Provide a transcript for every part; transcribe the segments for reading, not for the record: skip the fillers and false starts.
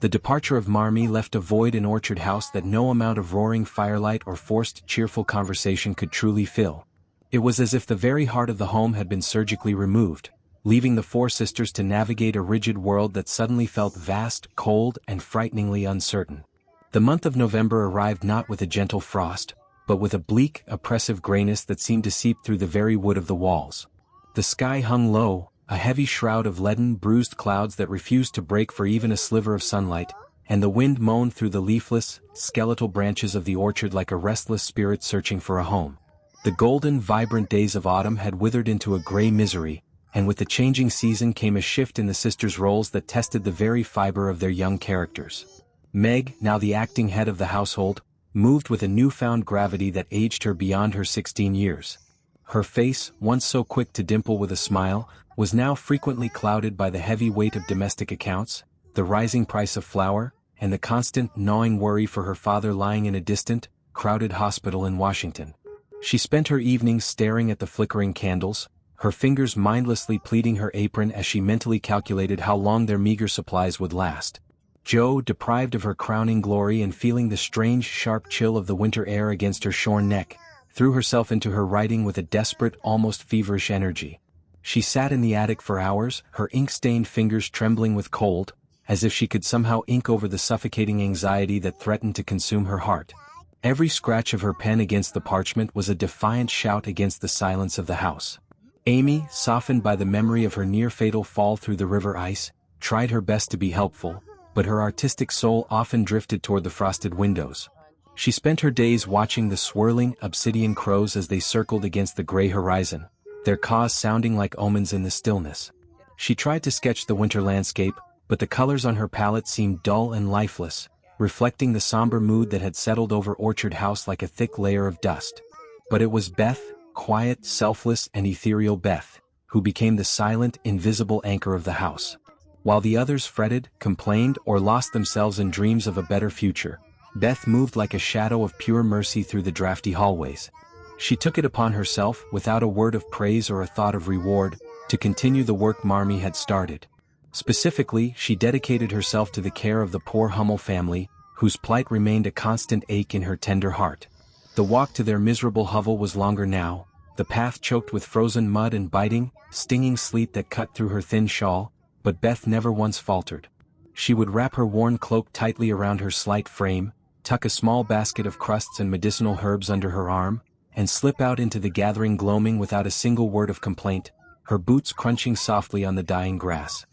The departure of Marmee left a void in Orchard House that no amount of roaring firelight or forced cheerful conversation could truly fill. It was as if the very heart of the home had been surgically removed, leaving the four sisters to navigate a rigid world that suddenly felt vast, cold, and frighteningly uncertain. The month of November arrived not with a gentle frost, but with a bleak, oppressive grayness that seemed to seep through the very wood of the walls. The sky hung low, a heavy shroud of leaden, bruised clouds that refused to break for even a sliver of sunlight, and the wind moaned through the leafless, skeletal branches of the orchard like a restless spirit searching for a home. The golden, vibrant days of autumn had withered into a gray misery, and with the changing season came a shift in the sisters' roles that tested the very fiber of their young characters. Meg, now the acting head of the household, moved with a newfound gravity that aged her beyond her 16 years. Her face, once so quick to dimple with a smile, was now frequently clouded by the heavy weight of domestic accounts, the rising price of flour, and the constant, gnawing worry for her father lying in a distant, crowded hospital in Washington. She spent her evenings staring at the flickering candles, her fingers mindlessly pleating her apron as she mentally calculated how long their meager supplies would last. Jo, deprived of her crowning glory and feeling the strange, sharp chill of the winter air against her shorn neck, threw herself into her writing with a desperate, almost feverish energy. She sat in the attic for hours, her ink-stained fingers trembling with cold, as if she could somehow ink over the suffocating anxiety that threatened to consume her heart. Every scratch of her pen against the parchment was a defiant shout against the silence of the house. Amy, softened by the memory of her near-fatal fall through the river ice, tried her best to be helpful, but her artistic soul often drifted toward the frosted windows. She spent her days watching the swirling, obsidian crows as they circled against the gray horizon, their caws sounding like omens in the stillness. She tried to sketch the winter landscape, but the colors on her palette seemed dull and lifeless, reflecting the somber mood that had settled over Orchard House like a thick layer of dust. But it was Beth, quiet, selfless, and ethereal Beth, who became the silent, invisible anchor of the house. While the others fretted, complained, or lost themselves in dreams of a better future, Beth moved like a shadow of pure mercy through the drafty hallways. She took it upon herself, without a word of praise or a thought of reward, to continue the work Marmee had started. Specifically, she dedicated herself to the care of the poor Hummel family, whose plight remained a constant ache in her tender heart. The walk to their miserable hovel was longer now, the path choked with frozen mud and biting, stinging sleet that cut through her thin shawl, but Beth never once faltered. She would wrap her worn cloak tightly around her slight frame, tuck a small basket of crusts and medicinal herbs under her arm, and slip out into the gathering gloaming without a single word of complaint, her boots crunching softly on the dying grass.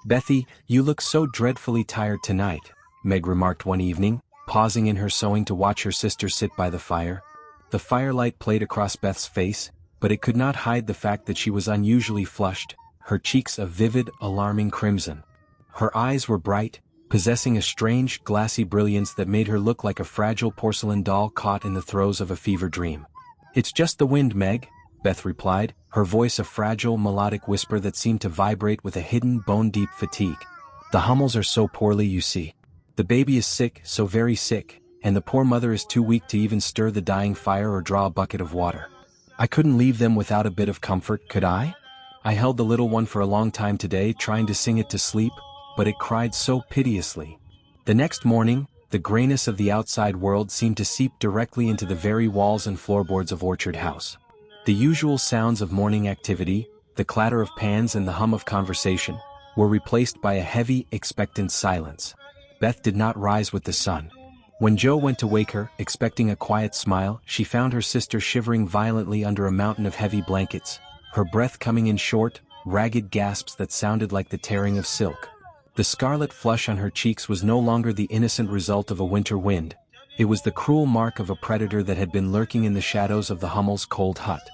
"Bethy, you look so dreadfully tired tonight," Meg remarked one evening, pausing in her sewing to watch her sister sit by the fire. The firelight played across Beth's face, but it could not hide the fact that she was unusually flushed, her cheeks a vivid, alarming crimson. Her eyes were bright, possessing a strange, glassy brilliance that made her look like a fragile porcelain doll caught in the throes of a fever dream. "It's just the wind, Meg," Beth replied, her voice a fragile, melodic whisper that seemed to vibrate with a hidden, bone-deep fatigue. "The Hummels are so poorly, you see. The baby is sick, so very sick, and the poor mother is too weak to even stir the dying fire or draw a bucket of water. I couldn't leave them without a bit of comfort, could I? I held the little one for a long time today, trying to sing it to sleep, but it cried so piteously." The next morning, the grayness of the outside world seemed to seep directly into the very walls and floorboards of Orchard House. The usual sounds of morning activity, the clatter of pans and the hum of conversation, were replaced by a heavy, expectant silence. Beth did not rise with the sun. When Jo went to wake her, expecting a quiet smile, she found her sister shivering violently under a mountain of heavy blankets, her breath coming in short, ragged gasps that sounded like the tearing of silk. The scarlet flush on her cheeks was no longer the innocent result of a winter wind. It was the cruel mark of a predator that had been lurking in the shadows of the Hummels' cold hut.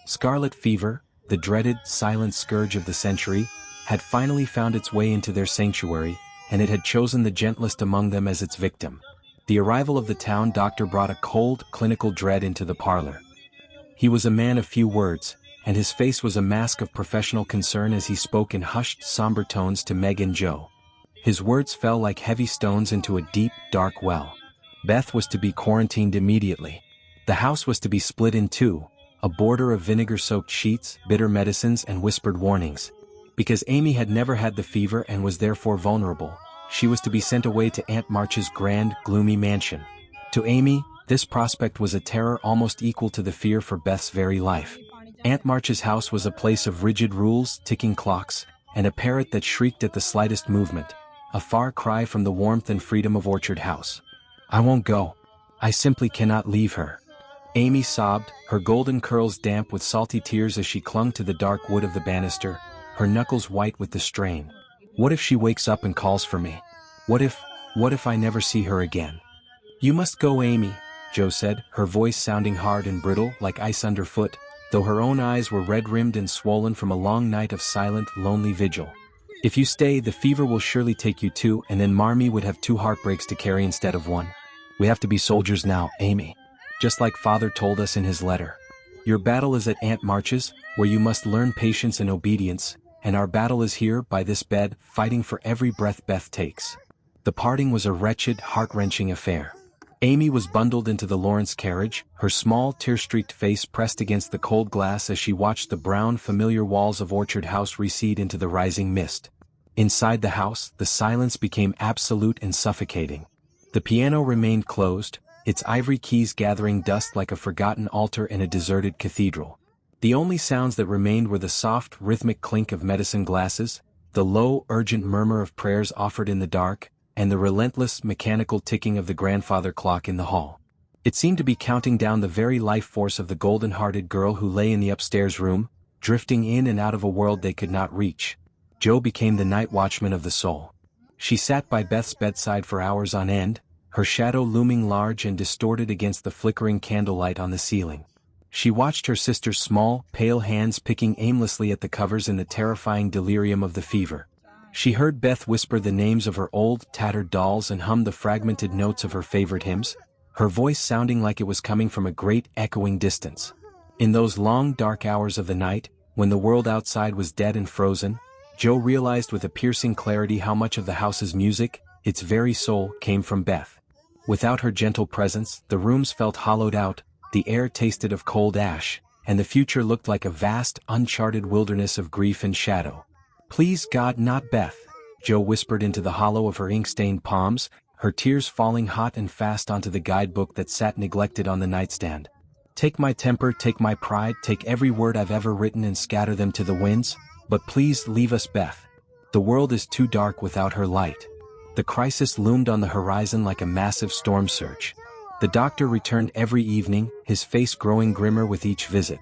Scarlet fever, the dreaded, silent scourge of the century, had finally found its way into their sanctuary, and it had chosen the gentlest among them as its victim. The arrival of the town doctor brought a cold, clinical dread into the parlor. He was a man of few words, and his face was a mask of professional concern as he spoke in hushed, somber tones to Meg and Jo. His words fell like heavy stones into a deep, dark well. Beth was to be quarantined immediately. The house was to be split in two, a border of vinegar-soaked sheets, bitter medicines, and whispered warnings. Because Amy had never had the fever and was therefore vulnerable, She was to be sent away to Aunt March's grand, gloomy mansion. To Amy, this prospect was a terror almost equal to the fear for Beth's very life. Aunt March's house was a place of rigid rules, ticking clocks, and a parrot that shrieked at the slightest movement, a far cry from the warmth and freedom of Orchard House. "I won't go. I simply cannot leave her," Amy sobbed, her golden curls damp with salty tears as she clung to the dark wood of the banister, her knuckles white with the strain. "What if she wakes up and calls for me? What if I never see her again?" "You must go, Amy," Jo said, her voice sounding hard and brittle like ice underfoot, though her own eyes were red-rimmed and swollen from a long night of silent, lonely vigil. "If you stay, the fever will surely take you too, and then Marmee would have 2 heartbreaks to carry instead of 1. We have to be soldiers now, Amy. Just like Father told us in his letter. Your battle is at Aunt March's, where you must learn patience and obedience, and our battle is here, by this bed, fighting for every breath Beth takes." The parting was a wretched, heart-wrenching affair. Amy was bundled into the Lawrence carriage, her small, tear-streaked face pressed against the cold glass as she watched the brown, familiar walls of Orchard House recede into the rising mist. Inside the house, the silence became absolute and suffocating. The piano remained closed, its ivory keys gathering dust like a forgotten altar in a deserted cathedral. The only sounds that remained were the soft, rhythmic clink of medicine glasses, the low, urgent murmur of prayers offered in the dark, and the relentless, mechanical ticking of the grandfather clock in the hall. It seemed to be counting down the very life force of the golden-hearted girl who lay in the upstairs room, drifting in and out of a world they could not reach. Jo became the night watchman of the soul. She sat by Beth's bedside for hours on end, her shadow looming large and distorted against the flickering candlelight on the ceiling. She watched her sister's small, pale hands picking aimlessly at the covers in the terrifying delirium of the fever. She heard Beth whisper the names of her old, tattered dolls and hum the fragmented notes of her favorite hymns, her voice sounding like it was coming from a great, echoing distance. In those long, dark hours of the night, when the world outside was dead and frozen, Jo realized with a piercing clarity how much of the house's music, its very soul, came from Beth. Without her gentle presence, the rooms felt hollowed out, the air tasted of cold ash, and the future looked like a vast, uncharted wilderness of grief and shadow. "Please God, not Beth," Jo whispered into the hollow of her ink-stained palms, her tears falling hot and fast onto the guidebook that sat neglected on the nightstand. "Take my temper, take my pride, take every word I've ever written and scatter them to the winds, but please leave us, Beth. The world is too dark without her light." The crisis loomed on the horizon like a massive storm surge. The doctor returned every evening, his face growing grimmer with each visit.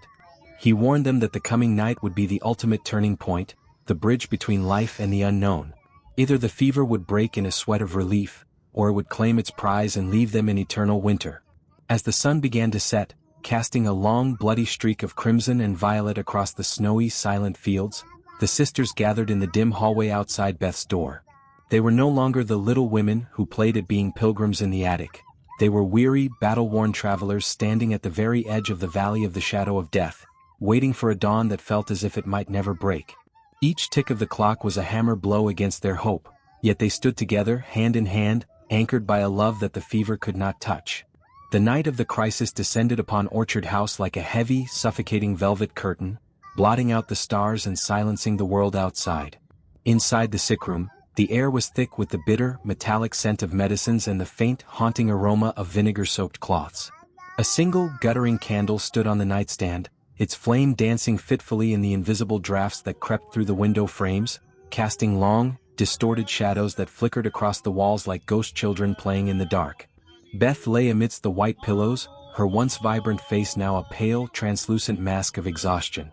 He warned them that the coming night would be the ultimate turning point, the bridge between life and the unknown. Either the fever would break in a sweat of relief, or it would claim its prize and leave them in eternal winter. As the sun began to set, casting a long, bloody streak of crimson and violet across the snowy, silent fields, the sisters gathered in the dim hallway outside Beth's door. They were no longer the little women who played at being pilgrims in the attic. They were weary, battle-worn travelers standing at the very edge of the valley of the shadow of death, waiting for a dawn that felt as if it might never break. Each tick of the clock was a hammer blow against their hope, yet they stood together, hand in hand, anchored by a love that the fever could not touch. The night of the crisis descended upon Orchard House like a heavy, suffocating velvet curtain, blotting out the stars and silencing the world outside. Inside the sickroom, the air was thick with the bitter, metallic scent of medicines and the faint, haunting aroma of vinegar-soaked cloths. A single, guttering candle stood on the nightstand, its flame dancing fitfully in the invisible drafts that crept through the window frames, casting long, distorted shadows that flickered across the walls like ghost children playing in the dark. Beth lay amidst the white pillows, her once vibrant face now a pale, translucent mask of exhaustion.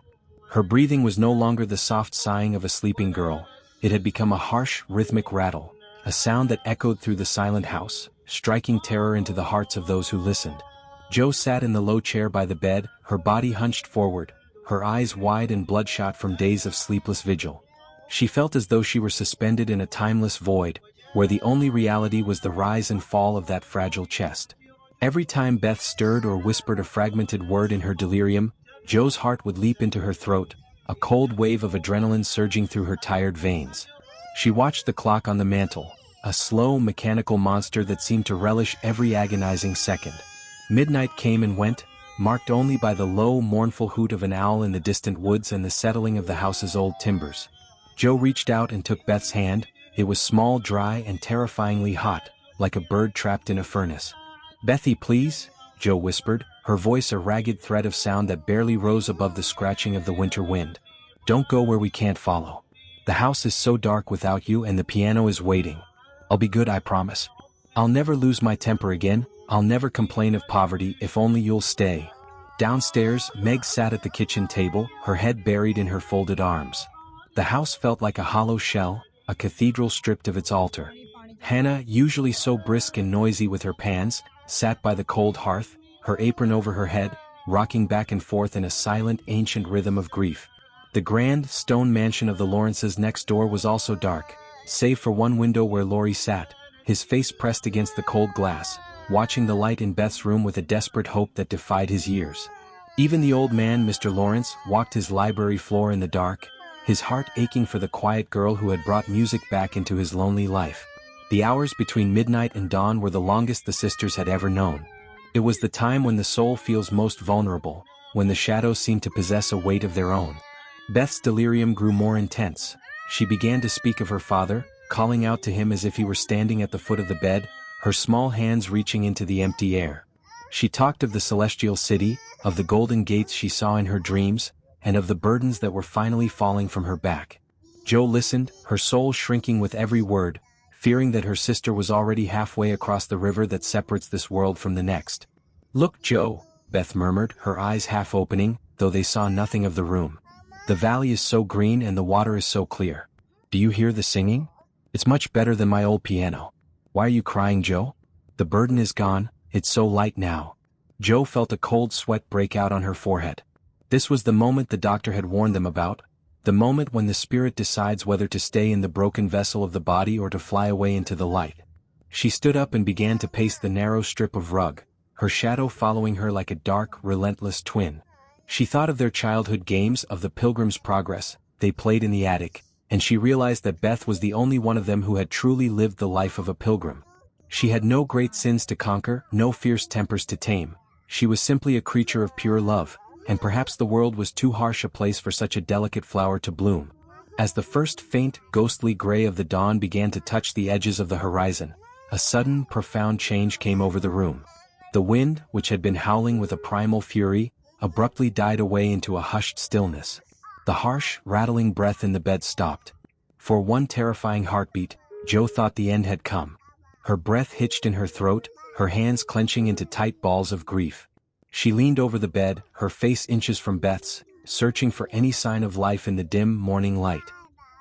Her breathing was no longer the soft sighing of a sleeping girl, it had become a harsh, rhythmic rattle, a sound that echoed through the silent house, striking terror into the hearts of those who listened. Jo sat in the low chair by the bed, her body hunched forward, her eyes wide and bloodshot from days of sleepless vigil. She felt as though she were suspended in a timeless void, where the only reality was the rise and fall of that fragile chest. Every time Beth stirred or whispered a fragmented word in her delirium, Jo's heart would leap into her throat, a cold wave of adrenaline surging through her tired veins. She watched the clock on the mantel, a slow, mechanical monster that seemed to relish every agonizing second. Midnight came and went, marked only by the low, mournful hoot of an owl in the distant woods and the settling of the house's old timbers. Jo reached out and took Beth's hand, It was small, dry, and terrifyingly hot, like a bird trapped in a furnace. "Bethy, please," Joe whispered, her voice a ragged thread of sound that barely rose above the scratching of the winter wind. "Don't go where we can't follow. The house is so dark without you and the piano is waiting. I'll be good, I promise. I'll never lose my temper again, I'll never complain of poverty if only you'll stay." Downstairs, Meg sat at the kitchen table, her head buried in her folded arms. The house felt like a hollow shell, a cathedral stripped of its altar. Hannah, usually so brisk and noisy with her pans, sat by the cold hearth, her apron over her head, rocking back and forth in a silent, ancient rhythm of grief. The grand, stone mansion of the Lawrences next door was also dark, save for one window where Laurie sat, his face pressed against the cold glass, watching the light in Beth's room with a desperate hope that defied his years. Even the old man, Mr. Lawrence, walked his library floor in the dark, his heart aching for the quiet girl who had brought music back into his lonely life. The hours between midnight and dawn were the longest the sisters had ever known. It was the time when the soul feels most vulnerable, when the shadows seem to possess a weight of their own. Beth's delirium grew more intense. She began to speak of her father, calling out to him as if he were standing at the foot of the bed, her small hands reaching into the empty air. She talked of the celestial city, of the golden gates she saw in her dreams, and of the burdens that were finally falling from her back. Joe listened, her soul shrinking with every word, fearing that her sister was already halfway across the river that separates this world from the next. "Look, Joe," Beth murmured, her eyes half opening, though they saw nothing of the room. "The valley is so green and the water is so clear. Do you hear the singing? It's much better than my old piano. Why are you crying, Joe? The burden is gone, it's so light now." Joe felt a cold sweat break out on her forehead. This was the moment the doctor had warned them about, the moment when the spirit decides whether to stay in the broken vessel of the body or to fly away into the light. She stood up and began to pace the narrow strip of rug, her shadow following her like a dark, relentless twin. She thought of their childhood games, of the Pilgrim's Progress they played in the attic, and she realized that Beth was the only one of them who had truly lived the life of a pilgrim. She had no great sins to conquer, no fierce tempers to tame. She was simply a creature of pure love, and perhaps the world was too harsh a place for such a delicate flower to bloom. As the first faint, ghostly gray of the dawn began to touch the edges of the horizon, a sudden, profound change came over the room. The wind, which had been howling with a primal fury, abruptly died away into a hushed stillness. The harsh, rattling breath in the bed stopped. For one terrifying heartbeat, Joe thought the end had come. Her breath hitched in her throat, her hands clenching into tight balls of grief. She leaned over the bed, her face inches from Beth's, searching for any sign of life in the dim morning light.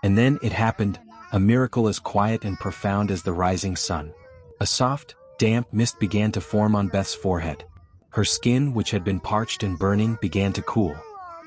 And then it happened, a miracle as quiet and profound as the rising sun. A soft, damp mist began to form on Beth's forehead. Her skin, which had been parched and burning, began to cool.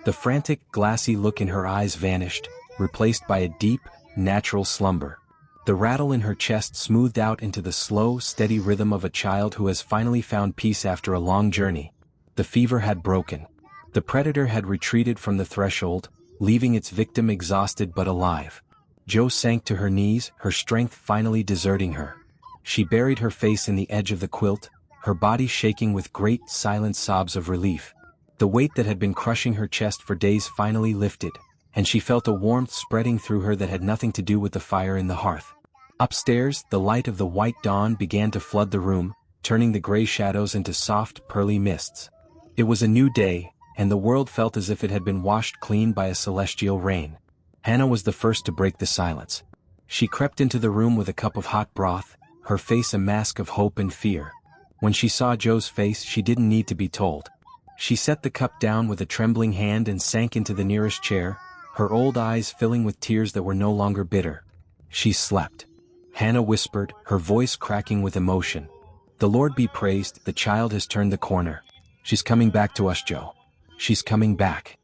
The frantic, glassy look in her eyes vanished, replaced by a deep, natural slumber. The rattle in her chest smoothed out into the slow, steady rhythm of a child who has finally found peace after a long journey. The fever had broken. The predator had retreated from the threshold, leaving its victim exhausted but alive. Joe sank to her knees, her strength finally deserting her. She buried her face in the edge of the quilt, her body shaking with great, silent sobs of relief. The weight that had been crushing her chest for days finally lifted, and she felt a warmth spreading through her that had nothing to do with the fire in the hearth. Upstairs, the light of the white dawn began to flood the room, turning the gray shadows into soft, pearly mists. It was a new day, and the world felt as if it had been washed clean by a celestial rain. Hannah was the first to break the silence. She crept into the room with a cup of hot broth, her face a mask of hope and fear. When she saw Joe's face, she didn't need to be told. She set the cup down with a trembling hand and sank into the nearest chair, her old eyes filling with tears that were no longer bitter. She slept. Hannah whispered, her voice cracking with emotion. "The Lord be praised, the child has turned the corner. She's coming back to us, Joe. She's coming back."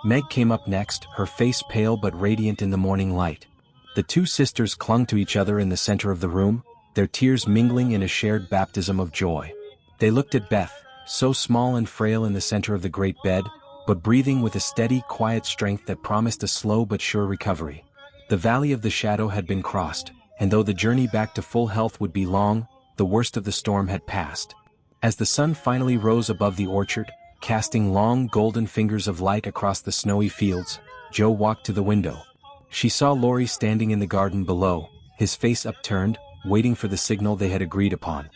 Meg came up next, her face pale but radiant in the morning light. The two sisters clung to each other in the center of the room, their tears mingling in a shared baptism of joy. They looked at Beth, so small and frail in the center of the great bed, but breathing with a steady, quiet strength that promised a slow but sure recovery. The valley of the shadow had been crossed, and though the journey back to full health would be long, the worst of the storm had passed. As the sun finally rose above the orchard, casting long golden fingers of light across the snowy fields, Joe walked to the window. She saw Laurie standing in the garden below, his face upturned, waiting for the signal they had agreed upon.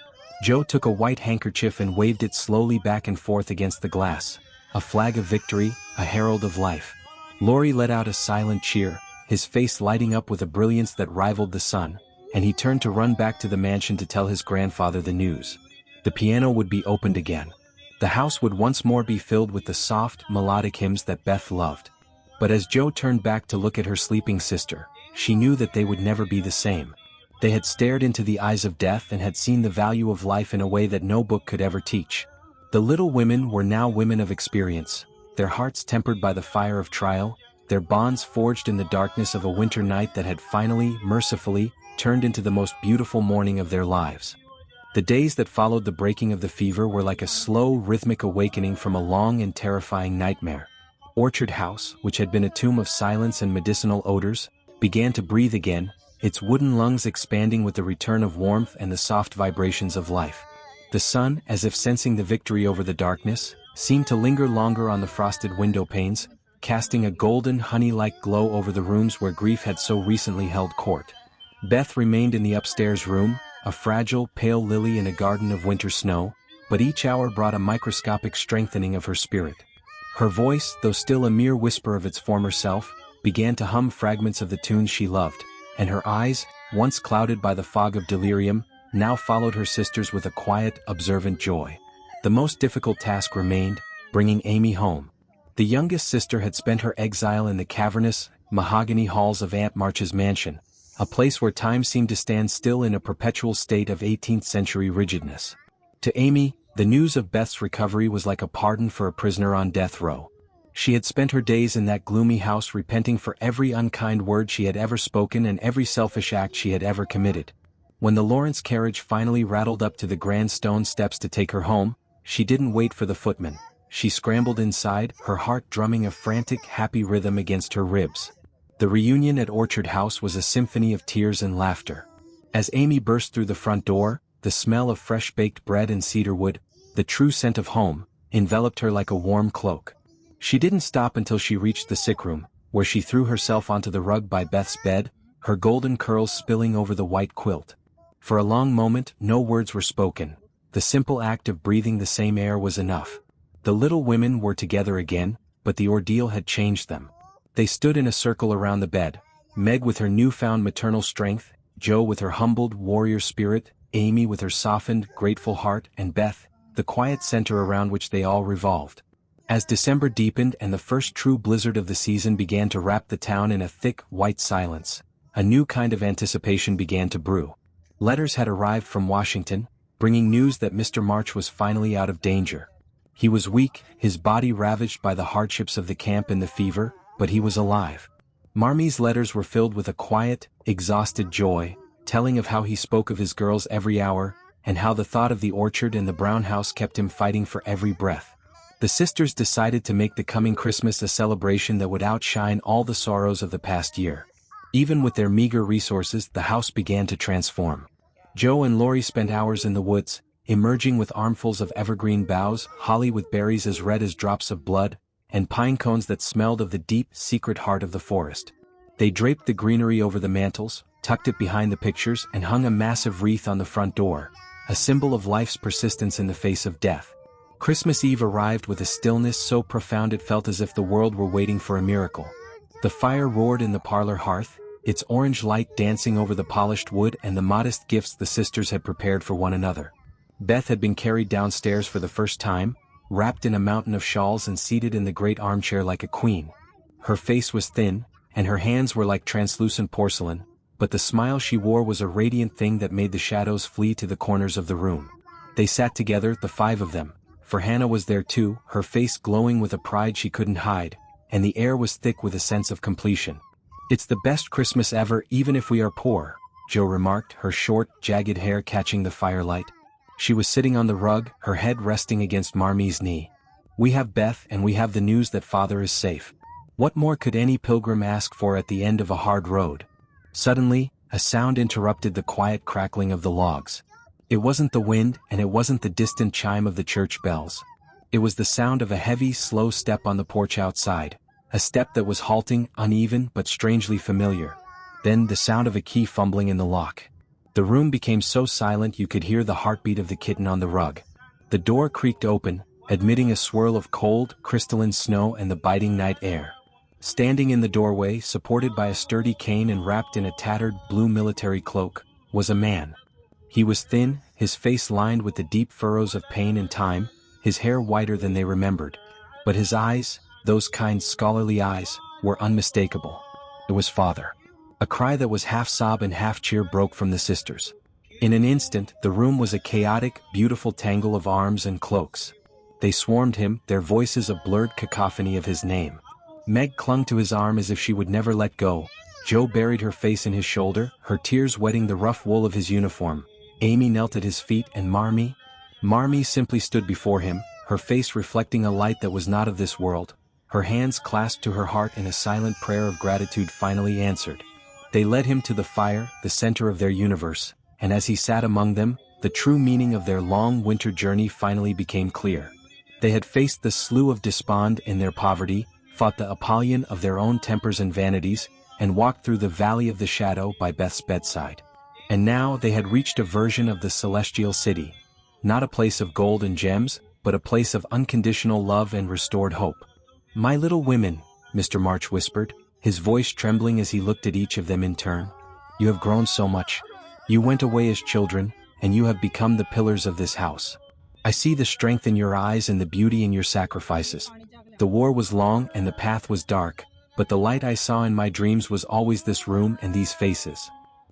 Joe took a white handkerchief and waved it slowly back and forth against the glass. A flag of victory, a herald of life. Laurie let out a silent cheer, his face lighting up with a brilliance that rivaled the sun, and he turned to run back to the mansion to tell his grandfather the news. The piano would be opened again. The house would once more be filled with the soft, melodic hymns that Beth loved. But as Joe turned back to look at her sleeping sister, she knew that they would never be the same. They had stared into the eyes of death and had seen the value of life in a way that no book could ever teach. The little women were now women of experience, their hearts tempered by the fire of trial, their bonds forged in the darkness of a winter night that had finally, mercifully, turned into the most beautiful morning of their lives. The days that followed the breaking of the fever were like a slow, rhythmic awakening from a long and terrifying nightmare. Orchard House, which had been a tomb of silence and medicinal odors, began to breathe again, its wooden lungs expanding with the return of warmth and the soft vibrations of life. The sun, as if sensing the victory over the darkness, seemed to linger longer on the frosted window panes, casting a golden honey-like glow over the rooms where grief had so recently held court. Beth remained in the upstairs room, a fragile, pale lily in a garden of winter snow, but each hour brought a microscopic strengthening of her spirit. Her voice, though still a mere whisper of its former self, began to hum fragments of the tunes she loved, and her eyes, once clouded by the fog of delirium, now followed her sister's with a quiet, observant joy. The most difficult task remained, bringing Amy home. The youngest sister had spent her exile in the cavernous, mahogany halls of Aunt March's mansion, a place where time seemed to stand still in a perpetual state of 18th-century rigidness. To Amy, the news of Beth's recovery was like a pardon for a prisoner on death row. She had spent her days in that gloomy house repenting for every unkind word she had ever spoken and every selfish act she had ever committed. When the Lawrence carriage finally rattled up to the grand stone steps to take her home, she didn't wait for the footman. She scrambled inside, her heart drumming a frantic, happy rhythm against her ribs. The reunion at Orchard House was a symphony of tears and laughter. As Amy burst through the front door, the smell of fresh-baked bread and cedarwood, the true scent of home, enveloped her like a warm cloak. She didn't stop until she reached the sick room, where she threw herself onto the rug by Beth's bed, her golden curls spilling over the white quilt. For a long moment, no words were spoken. The simple act of breathing the same air was enough. The little women were together again, but the ordeal had changed them. They stood in a circle around the bed, Meg with her newfound maternal strength, Joe with her humbled warrior spirit, Amy with her softened, grateful heart, and Beth, the quiet center around which they all revolved. As December deepened and the first true blizzard of the season began to wrap the town in a thick, white silence, a new kind of anticipation began to brew. Letters had arrived from Washington, bringing news that Mr. March was finally out of danger. He was weak, his body ravaged by the hardships of the camp and the fever, but he was alive. Marmee's letters were filled with a quiet, exhausted joy, telling of how he spoke of his girls every hour, and how the thought of the orchard and the brown house kept him fighting for every breath. The sisters decided to make the coming Christmas a celebration that would outshine all the sorrows of the past year. Even with their meager resources, the house began to transform. Joe and Laurie spent hours in the woods, emerging with armfuls of evergreen boughs, holly with berries as red as drops of blood, and pine cones that smelled of the deep, secret heart of the forest. They draped the greenery over the mantels, tucked it behind the pictures, and hung a massive wreath on the front door, a symbol of life's persistence in the face of death. Christmas Eve arrived with a stillness so profound it felt as if the world were waiting for a miracle. The fire roared in the parlor hearth, its orange light dancing over the polished wood and the modest gifts the sisters had prepared for one another. Beth had been carried downstairs for the first time, wrapped in a mountain of shawls and seated in the great armchair like a queen. Her face was thin, and her hands were like translucent porcelain, but the smile she wore was a radiant thing that made the shadows flee to the corners of the room. They sat together, the five of them, for Hannah was there too, her face glowing with a pride she couldn't hide, and the air was thick with a sense of completion. "It's the best Christmas ever, even if we are poor," Joe remarked, her short, jagged hair catching the firelight. She was sitting on the rug, her head resting against Marmee's knee. "We have Beth and we have the news that Father is safe. What more could any pilgrim ask for at the end of a hard road?" Suddenly, a sound interrupted the quiet crackling of the logs. It wasn't the wind, and it wasn't the distant chime of the church bells. It was the sound of a heavy, slow step on the porch outside, a step that was halting, uneven, but strangely familiar. Then the sound of a key fumbling in the lock. The room became so silent you could hear the heartbeat of the kitten on the rug. The door creaked open, admitting a swirl of cold, crystalline snow and the biting night air. Standing in the doorway, supported by a sturdy cane and wrapped in a tattered blue military cloak, was a man. He was thin, his face lined with the deep furrows of pain and time, his hair whiter than they remembered. But his eyes, those kind scholarly eyes, were unmistakable. It was Father. A cry that was half sob and half cheer broke from the sisters. In an instant, the room was a chaotic, beautiful tangle of arms and cloaks. They swarmed him, their voices a blurred cacophony of his name. Meg clung to his arm as if she would never let go. Jo buried her face in his shoulder, her tears wetting the rough wool of his uniform. Amy knelt at his feet and Marmee simply stood before him, her face reflecting a light that was not of this world, her hands clasped to her heart in a silent prayer of gratitude finally answered. They led him to the fire, the center of their universe, and as he sat among them, the true meaning of their long winter journey finally became clear. They had faced the slough of despond in their poverty, fought the Apollyon of their own tempers and vanities, and walked through the valley of the shadow by Beth's bedside. And now they had reached a version of the celestial city. Not a place of gold and gems, but a place of unconditional love and restored hope. "My little women," Mr. March whispered, his voice trembling as he looked at each of them in turn. "You have grown so much. You went away as children, and you have become the pillars of this house. I see the strength in your eyes and the beauty in your sacrifices. The war was long and the path was dark, but the light I saw in my dreams was always this room and these faces."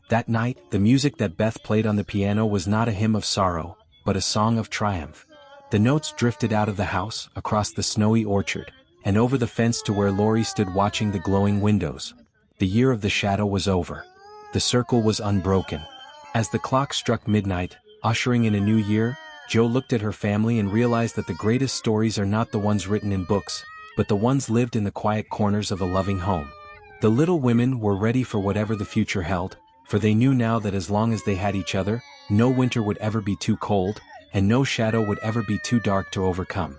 That night, the music that Beth played on the piano was not a hymn of sorrow, but a song of triumph. The notes drifted out of the house, across the snowy orchard, and over the fence to where Laurie stood watching the glowing windows. The year of the shadow was over. The circle was unbroken. As the clock struck midnight, ushering in a new year, Jo looked at her family and realized that the greatest stories are not the ones written in books, but the ones lived in the quiet corners of a loving home. The little women were ready for whatever the future held, for they knew now that as long as they had each other, no winter would ever be too cold, and no shadow would ever be too dark to overcome.